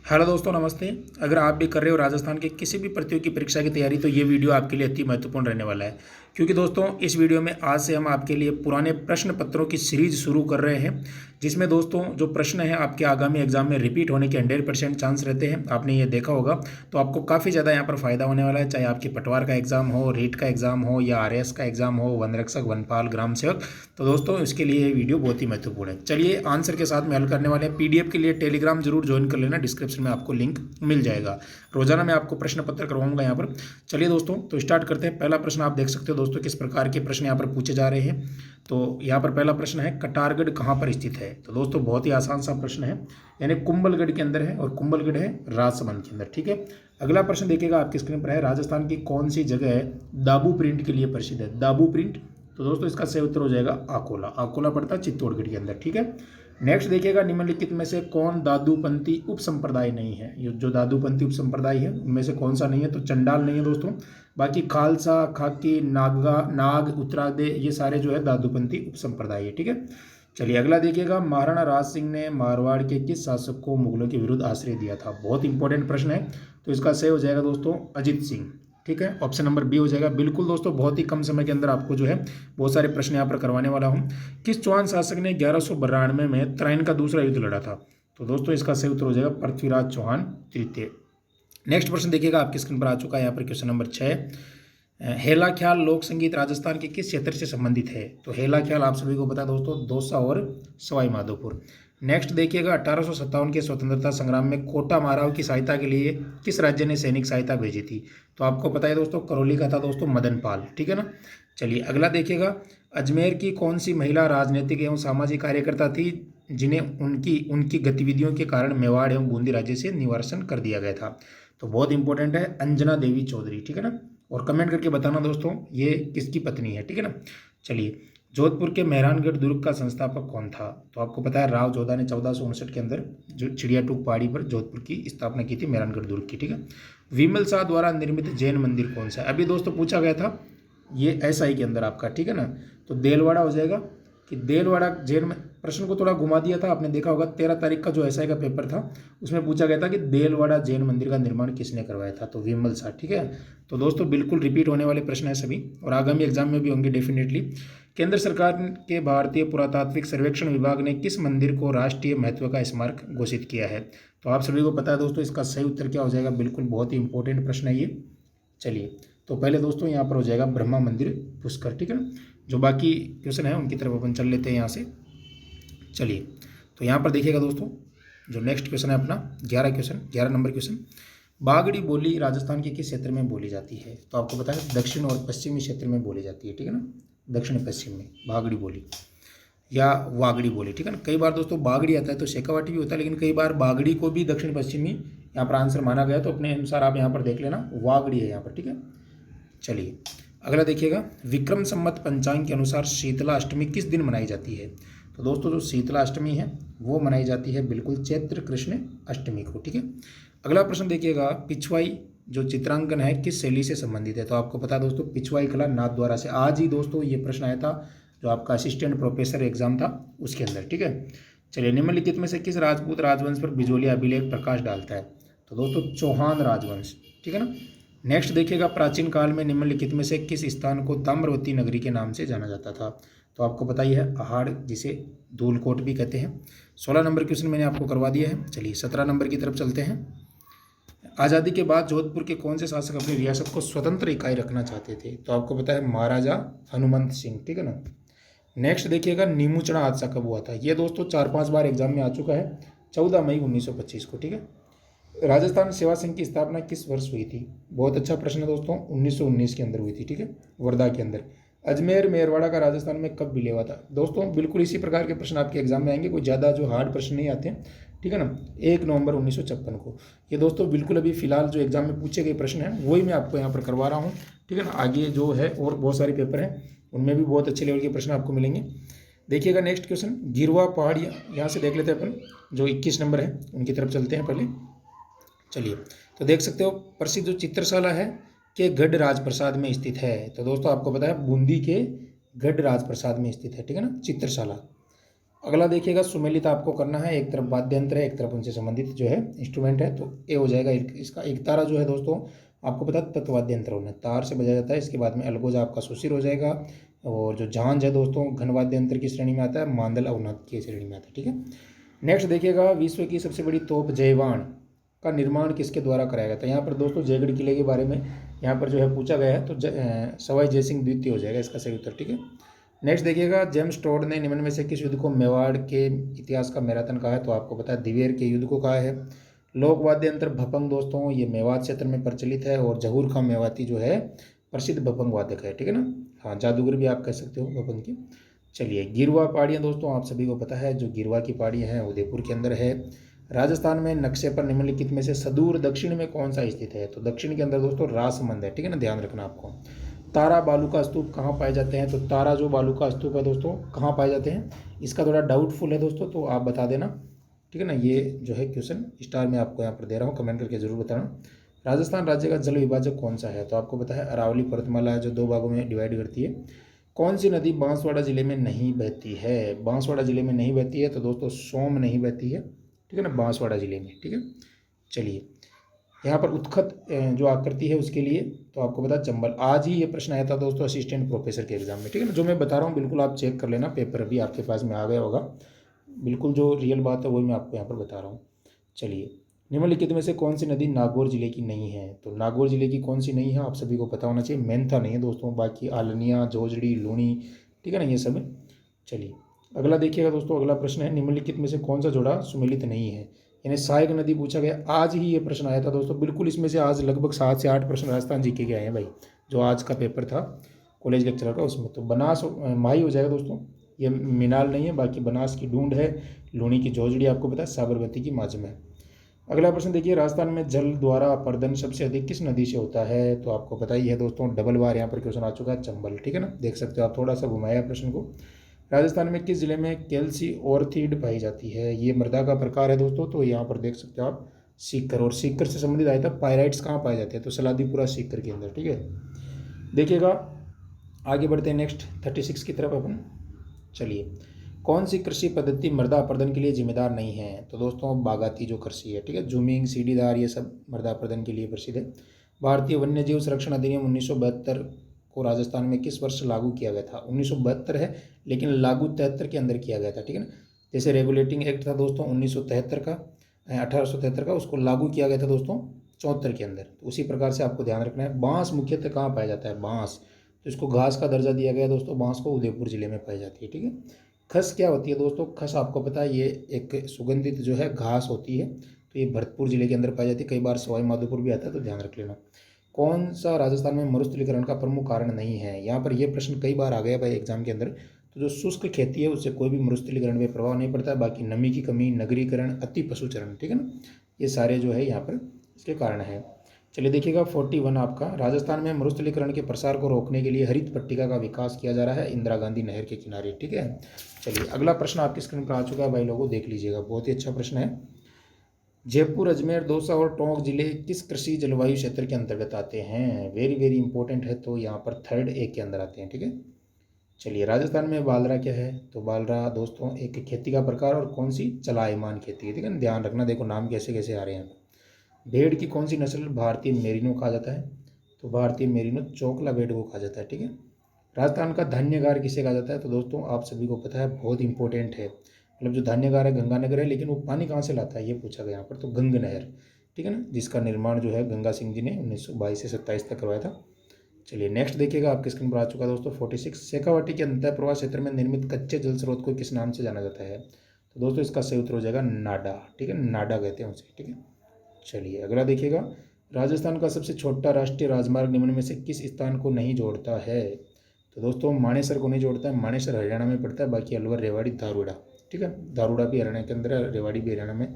Hello दोस्तों, नमस्ते। अगर आप भी कर रहे हो राजस्थान के किसी भी प्रतियोगी परीक्षा की तैयारी, तो ये वीडियो आपके लिए अति महत्वपूर्ण रहने वाला है। क्योंकि दोस्तों, इस वीडियो में आज से हम आपके लिए पुराने प्रश्न पत्रों की सीरीज शुरू कर रहे हैं, जिसमें दोस्तों जो प्रश्न हैं आपके आगामी एग्जाम में रिपीट होने के 100% चांस रहते हैं। आपने ये देखा होगा, तो आपको काफ़ी ज़्यादा यहाँ पर फायदा होने वाला है। चाहे आपकी पटवार का एग्जाम हो, रीट का एग्जाम हो, या आरएएस का एग्जाम हो, वन रक्षक, वनपाल, ग्राम सेवक, तो दोस्तों इसके लिए ये वीडियो बहुत ही महत्वपूर्ण है। चलिए आंसर के साथ में हल करने वाले हैं। पीडीएफ के लिए टेलीग्राम जरूर ज्वाइन कर लेना, डिस्क्रिप्शन में आपको लिंक मिल जाएगा। रोजाना मैं आपको प्रश्न पत्र करवाऊंगा यहाँ पर। चलिए दोस्तों, तो स्टार्ट करते हैं। पहला प्रश्न आप देख सकते हो दोस्तों, किस प्रकार के प्रश्न यहाँ पर पूछे जा रहे हैं। तो यहाँ पर पहला प्रश्न है, कटारगढ़ कहाँ पर स्थित है। तो दोस्तों बहुत ही आसान सा प्रश्न है, यानी कुंभलगढ़ के अंदर है, और कुंभलगढ़ है राजसमंद के अंदर। ठीक है। अगला प्रश्न देखिएगा आपकी स्क्रीन पर है, राजस्थान की कौन सी जगह है दाबू प्रिंट के लिए प्रसिद्ध है। दाबू प्रिंट, तो दोस्तों इसका सही उत्तर हो जाएगा आकोला। आकोला पड़ता है चित्तौड़गढ़ के अंदर। ठीक है। नेक्स्ट देखिएगा, निम्नलिखित में से कौन दादूपंथी उप संप्रदाय नहीं है। ये जो दादूपंथी उप संप्रदाय है उनमें से कौन सा नहीं है, तो चंडाल नहीं है दोस्तों। बाकी खालसा, खाकी, नागा, नाग, उत्तरादे, ये सारे जो है दादूपंथी उप संप्रदाय है। ठीक है। चलिए अगला देखिएगा, महाराणा राज सिंह ने मारवाड़ के किस शासक को मुगलों के विरुद्ध आश्रय दिया था। बहुत इंपॉर्टेंट प्रश्न है, तो इसका सही हो जाएगा दोस्तों अजित सिंह। ठीक है, ऑप्शन नंबर बी हो जाएगा। बिल्कुल दोस्तों, बहुत ही कम समय के अंदर आपको जो है बहुत सारे प्रश्न यहाँ पर करवाने वाला हूँ। किस चौहान शासक ने 1192 में तराइन का दूसरा युद्ध लड़ा था। तो दोस्तों इसका सही उत्तर हो जाएगा पृथ्वीराज चौहान तृतीय। नेक्स्ट प्रश्न देखिएगा, आपकी स्क्रीन पर आ चुका है यहाँ पर क्वेश्चन नंबर 6। हेला ख्याल लोक संगीत राजस्थान के किस क्षेत्र से संबंधित है। तो हेला ख्याल आप सभी को पता है दोस्तों, दौसा और सवाई माधोपुर। नेक्स्ट देखिएगा, 1857 के स्वतंत्रता संग्राम में कोटा माराव की सहायता के लिए किस राज्य ने सैनिक सहायता भेजी थी। तो आपको पता है दोस्तों, करौली का था दोस्तों मदन पाल। ठीक है ना। चलिए अगला देखिएगा, अजमेर की कौन सी महिला राजनीतिक एवं सामाजिक कार्यकर्ता थी जिन्हें उनकी उनकी गतिविधियों के कारण मेवाड़ एवं बूंदी राज्य से निवासन कर दिया गया था। तो बहुत इंपॉर्टेंट है, अंजना देवी चौधरी। ठीक है ना। और कमेंट करके बताना दोस्तों ये किसकी पत्नी है। ठीक है ना। चलिए, जोधपुर के मेहरानगढ़ दुर्ग का संस्थापक कौन था। तो आपको पता है राव जोधा ने 1459 के अंदर जो चिड़ियाटूक पहाड़ी पर जोधपुर की स्थापना की थी, मेहरानगढ़ दुर्ग की। ठीक है। विमल शाह द्वारा निर्मित जैन मंदिर कौन सा है। अभी दोस्तों पूछा गया था ये एसआई के अंदर आपका। ठीक है ना। तो देलवाड़ा हो जाएगा कि देलवाड़ा जैन में, प्रश्न को थोड़ा घुमा दिया था आपने देखा होगा। 13 तारीख का जो एसआई का पेपर था उसमें पूछा गया था कि देलवाड़ा जैन मंदिर का निर्माण किसने करवाया था। तो विमल शाह। ठीक है। तो दोस्तों बिल्कुल रिपीट होने वाले प्रश्न है सभी, और आगामी एग्जाम में भी होंगे डेफिनेटली। केंद्र सरकार के भारतीय पुरातात्विक सर्वेक्षण विभाग ने किस मंदिर को राष्ट्रीय महत्व का स्मारक घोषित किया है। तो आप सभी को पता है दोस्तों, इसका सही उत्तर क्या हो जाएगा। बिल्कुल बहुत ही इंपॉर्टेंट प्रश्न है ये। चलिए, तो पहले दोस्तों यहाँ पर हो जाएगा ब्रह्मा मंदिर पुष्कर। ठीक है ना। जो बाकी क्वेश्चन है उनकी तरफ अपन चल लेते हैं यहाँ से। चलिए, तो यहाँ पर देखिएगा दोस्तों, जो नेक्स्ट क्वेश्चन है अपना 11 क्वेश्चन, 11 नंबर क्वेश्चन। बागड़ी बोली राजस्थान के किस क्षेत्र में बोली जाती है। तो आपको पता है दक्षिण और पश्चिमी क्षेत्र में बोली जाती है। ठीक है ना। दक्षिण पश्चिम में बागड़ी बोली या वागड़ी बोली। ठीक है ना। कई बार दोस्तों बागड़ी आता है तो शेखावाटी भी होता है, लेकिन कई बार बागड़ी को भी दक्षिण पश्चिमी यहाँ पर आंसर माना गया, तो अपने अनुसार आप यहाँ पर देख लेना, वागड़ी है यहाँ पर। ठीक है। चलिए अगला देखिएगा, विक्रम संवत पंचांग के अनुसार शीतला अष्टमी किस दिन मनाई जाती है। तो दोस्तों जो शीतला अष्टमी है वो मनाई जाती है बिल्कुल चैत्र कृष्ण अष्टमी को। ठीक है। अगला प्रश्न देखिएगा, पिछवाई जो चित्रांकन है किस शैली से संबंधित है। तो आपको पता है दोस्तों, पिछवाई कला नाथद्वारा से। आज ही दोस्तों ये प्रश्न आया था जो आपका असिस्टेंट प्रोफेसर एग्जाम था उसके अंदर। ठीक है। चलिए, निम्नलिखित में से किस राजपूत राजवंश पर बिजोलिया अभिलेख प्रकाश डालता है। तो दोस्तों चौहान राजवंश। ठीक है ना। नेक्स्ट देखिएगा, प्राचीन काल में निम्नलिखित में से किस स्थान को ताम्रवती नगरी के नाम से जाना जाता था। तो आपको पता ही है अहाड़, जिसे धूलकोट भी कहते हैं। 16 नंबर क्वेश्चन मैंने आपको करवा दिया है। चलिए 17 नंबर की तरफ चलते हैं। आज़ादी के बाद जोधपुर के कौन से शासक अपनी रियासत को स्वतंत्र इकाई रखना चाहते थे। तो आपको पता है महाराजा हनुमंत सिंह। ठीक है ना। नेक्स्ट देखिएगा, नीमूचड़ा हादसा कब हुआ था। ये दोस्तों 4-5 बार एग्जाम में आ चुका है, 14 मई 1925 को। ठीक है। राजस्थान सेवा संघ की स्थापना किस वर्ष हुई थी। बहुत अच्छा प्रश्न है दोस्तों, 1919 के अंदर हुई थी। ठीक है। वर्धा के अंदर। अजमेर मेरवाड़ा का राजस्थान में कब विलय हुआ था। दोस्तों बिल्कुल इसी प्रकार के प्रश्न आपके एग्जाम में आएंगे, कोई ज़्यादा जो हार्ड प्रश्न नहीं आते हैं। ठीक है ना। 1 नवंबर 1956 को। ये दोस्तों बिल्कुल अभी फिलहाल जो एग्जाम में पूछे गए प्रश्न हैं वही मैं आपको यहाँ पर करवा रहा हूँ। ठीक है ना। आगे जो है और बहुत सारे पेपर हैं उनमें भी बहुत अच्छे लेवल के प्रश्न आपको मिलेंगे। देखिएगा नेक्स्ट क्वेश्चन, गिरवा पहाड़, यहाँ से देख लेते हैं अपन, जो 21 नंबर है उनकी तरफ चलते हैं पहले। चलिए, तो देख सकते हो प्रसिद्ध जो चित्रशाला है के गढ़ राजप्रसाद में स्थित है। तो दोस्तों आपको पता है बूंदी के गढ़ राजप्रसाद में स्थित है। ठीक है ना चित्रशाला। अगला देखिएगा सुमेलित आपको करना है, एक तरफ वाद्य यंत्र है, एक तरफ उनसे संबंधित जो है इंस्ट्रूमेंट है, तो ए हो जाएगा इसका। एक तारा जो है दोस्तों आपको पता है तत्वाद्य यंत्र होना है, तार से बजाया जाता है। इसके बाद में अलगोजा आपका सुशिर हो जाएगा, और जो झांझ है दोस्तों घनवाद्य यंत्र की श्रेणी में आता है, मांदल अवनाद की श्रेणी में आता है, ठीक है। नेक्स्ट देखिएगा विश्व की सबसे बड़ी तोप जयवान का निर्माण किसके द्वारा कराया गया था। यहाँ पर दोस्तों जयगढ़ किले के बारे में यहाँ पर जो है पूछा गया है, तो सवाई जयसिंह द्वितीय हो जाएगा इसका सही उत्तर, ठीक है। नेक्स्ट देखिएगा जेम्स टोड ने निम्न में से किस युद्ध को मेवाड़ के इतिहास का मैराथन कहा है, तो आपको पता है दिवेर के युद्ध को कहा है। लोक वाद्य यंत्र भपंग दोस्तों ये मेवात क्षेत्र में प्रचलित है, और जहूर खां मेवाती जो है प्रसिद्ध भपंग वादक है, ठीक है ना। हाँ, जादूगर भी आप कह सकते हो भपंग की। चलिए गिरवा पहाड़ियाँ दोस्तों आप सभी को पता है, जो गिरवा की पहाड़ियाँ हैं उदयपुर के अंदर है। राजस्थान में नक्शे पर निम्नलिखित में से सुदूर दक्षिण में कौन सा स्थित है, तो दक्षिण के अंदर दोस्तों रासमंद है, ठीक है ना, ध्यान रखना आपको। तारा बालू का स्तूप कहाँ पाए जाते हैं, तो तारा जो बालू का स्तूप है दोस्तों कहाँ पाए जाते हैं, इसका थोड़ा डाउटफुल है दोस्तों, तो आप बता देना, ठीक है ना। ये जो है क्वेश्चन स्टार में आपको यहाँ पर दे रहा हूँ, कमेंट करके जरूर बताना। राजस्थान राज्य का जल विभाजक कौन सा है, तो आपको पता है अरावली पर्वतमाला है, जो 2 भागों में डिवाइड करती है। कौन सी नदी बांसवाड़ा जिले में नहीं बहती है, बांसवाड़ा जिले में नहीं बहती है, तो दोस्तों सोम नहीं बहती है, ठीक है ना, बांसवाड़ा जिले में, ठीक है। चलिए यहाँ पर उत्खत जो आकृति है उसके लिए, तो आपको पता चंबल। आज ही ये प्रश्न आया था दोस्तों असिस्टेंट प्रोफेसर के एग्जाम में, ठीक है ना। जो मैं बता रहा हूँ बिल्कुल आप चेक कर लेना, पेपर अभी आपके पास में आ गया होगा, बिल्कुल जो रियल बात है वही मैं आपको यहाँ पर बता रहा हूँ। चलिए निम्नलिखित में से कौन सी नदी नागौर जिले की नहीं है, तो नागौर जिले की कौन सी नहीं है आप सभी को पता होना चाहिए। मेंथा नहीं है दोस्तों, बाकी आलनिया, जोजड़ी, लूणी, ठीक है ना, ये सब है। चलिए अगला देखिएगा दोस्तों, अगला प्रश्न है निम्नलिखित में से कौन सा जोड़ा सुमेलित नहीं है, यानी सहायक नदी पूछा गया। आज ही ये प्रश्न आया था दोस्तों, बिल्कुल इसमें से आज लगभग 7 से 8 प्रश्न राजस्थान जीके के आए हैं भाई, जो आज का पेपर था कॉलेज लेक्चरर का उसमें। तो बनास माही हो जाएगा दोस्तों, ये मिनाल नहीं है, बाकी बनास की ढूंढ है, लूणी की जोजड़ी आपको पता है, साबरमती की माजम है। अगला प्रश्न देखिए राजस्थान में जल द्वारा अपर्दन सबसे अधिक किस नदी से होता है, तो आपको पता ही है दोस्तों, डबल बार यहाँ पर क्वेश्चन आ चुका है, चंबल, ठीक है ना, देख सकते हो आप, थोड़ा सा घुमाया प्रश्न को। राजस्थान में किस जिले में कैल्सी ऑर्थीड पाई जाती है, ये मृदा का प्रकार है दोस्तों, तो यहाँ पर देख सकते हो आप सीकर, और सीकर से संबंधित आया था पायराइट्स कहाँ पाए जाते हैं, तो सलादीपुरा सीकर के अंदर, ठीक है। देखिएगा आगे बढ़ते हैं नेक्स्ट 36 की तरफ अपन। चलिए कौन सी कृषि पद्धति मृदा अपर्दन के लिए जिम्मेदार नहीं है, तो दोस्तों बागाती जो कृषि है, ठीक है, जूमिंग, सीढ़ीदार, ये सब मृदा अपर्दन के लिए प्रसिद्ध है। भारतीय वन्य जीव संरक्षण अधिनियम 1972 को राजस्थान में किस वर्ष लागू किया गया था, 1972 है लेकिन लागू 73 के अंदर किया गया था, ठीक है ना। जैसे रेगुलेटिंग एक्ट था दोस्तों 1973 का, 1873 का, उसको लागू किया गया था दोस्तों 74 के अंदर, तो उसी प्रकार से आपको ध्यान रखना है। बांस मुख्यतः कहाँ पाया जाता है, बांस, तो इसको घास का दर्जा दिया गया दोस्तों, बांस को उदयपुर जिले में पाई जाती है, ठीक है। खस क्या होती है दोस्तों, खस आपको पता है ये एक सुगंधित जो है घास होती है, तो ये भरतपुर जिले के अंदर पाई जाती है, कई बार सवाई माधोपुर भी आता है, तो ध्यान रख लेना। कौन सा राजस्थान में मरुस्थलीकरण का प्रमुख कारण नहीं है, यहाँ पर यह प्रश्न कई बार आ गया भाई एग्जाम के अंदर। तो जो शुष्क खेती है उससे कोई भी मरुस्थलीकरण में प्रभाव नहीं पड़ता है, बाकी नमी की कमी, नगरीकरण, अति पशुचरण, ठीक है ना, ये सारे जो है यहाँ पर इसके कारण है। चलिए देखिएगा 41 आपका, राजस्थान में मरुस्थलीकरण के प्रसार को रोकने के लिए हरित पट्टिका का विकास किया जा रहा है इंदिरा गांधी नहर के किनारे, ठीक है। चलिए अगला प्रश्न आपकी स्क्रीन पर आ चुका है भाई लोगों, देख लीजिएगा, बहुत ही अच्छा प्रश्न है। जयपुर, अजमेर, दौसा और टोंक जिले किस कृषि जलवायु क्षेत्र के अंतर्गत आते हैं, वेरी वेरी इंपॉर्टेंट है, तो यहाँ पर 3rd A के अंदर आते हैं, ठीक है। चलिए राजस्थान में बालरा क्या है, तो बालरा दोस्तों एक खेती का प्रकार और कौन सी चलायमान खेती है, ठीक है, ध्यान रखना, देखो नाम कैसे कैसे आ रहे हैं। भेड़ की कौन सी नस्ल भारतीय मेरिनो कहा जाता है, तो भारतीय मेरिनो चोकला भेड़ को कहा जाता है, ठीक है। राजस्थान का धान्यगार किसे कहा जाता है, तो दोस्तों आप सभी को पता है, बहुत इंपॉर्टेंट है, मतलब जो धान्यगार है गंगानगर है, लेकिन वो पानी कहाँ से लाता है ये पूछा गया यहाँ पर, तो गंग नहर, ठीक है ना, जिसका निर्माण जो है गंगा सिंह जी ने 1922 से 27 तक करवाया था। चलिए नेक्स्ट देखिएगा आपके स्क्रीन पर आ चुका है दोस्तों 46, शेखावाटी के अंतर प्रवाह क्षेत्र में निर्मित कच्चे जल स्रोत को किस नाम से जाना जाता है, तो दोस्तों इसका सही उत्तर हो जाएगा नाडा, ठीक है, नाडा कहते हैं उसे, ठीक है। चलिए अगला देखिएगा, राजस्थान का सबसे छोटा राष्ट्रीय राजमार्ग निम्न में से किस स्थान को नहीं जोड़ता है, तो दोस्तों मानेसर को नहीं जोड़ता है, मानेसर हरियाणा में पड़ता है, बाकी अलवर, रेवाड़ी, दारूड़ा, ठीक है, दारूड़ा भी हरियाणा के अंदर है, रेवाड़ी भी हरियाणा में,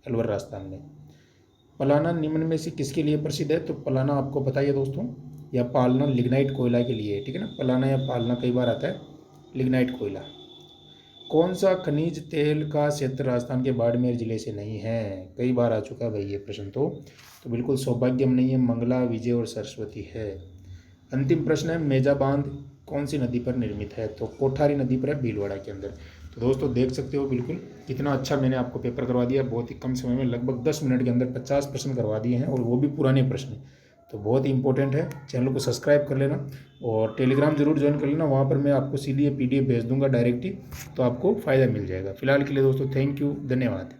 अलवर राजस्थान में। पलाना निम्न में से किसके लिए प्रसिद्ध है, तो पलाना आपको पता ही है दोस्तों, या पालना लिग्नाइट कोयला के लिए, ठीक है ना, पलाना या पालना कई बार आता है, लिग्नाइट कोयला। कौन सा खनिज तेल का क्षेत्र राजस्थान के बाड़मेर जिले से नहीं है, कई बार आ चुका है भाई ये प्रश्न, तो बिल्कुल सौभाग्यम नहीं है, मंगला, विजय और सरस्वती है। अंतिम प्रश्न है मेजा बांध कौन सी नदी पर निर्मित है, तो कोठारी नदी पर है, भीलवाड़ा के अंदर। तो दोस्तों देख सकते हो बिल्कुल कितना अच्छा मैंने आपको पेपर करवा दिया, बहुत ही कम समय में, लगभग 10 मिनट के अंदर 50 प्रश्न करवा दिए हैं, और वो भी पुराने प्रश्न। तो बहुत ही इंपॉर्टेंट है। चैनल को सब्सक्राइब कर लेना और टेलीग्राम जरूर ज्वाइन कर लेना, वहाँ पर मैं आपको सीधी PDF भेज दूंगा डायरेक्ट ही, तो आपको फ़ायदा मिल जाएगा। फिलहाल के लिए दोस्तों थैंक यू, धन्यवाद।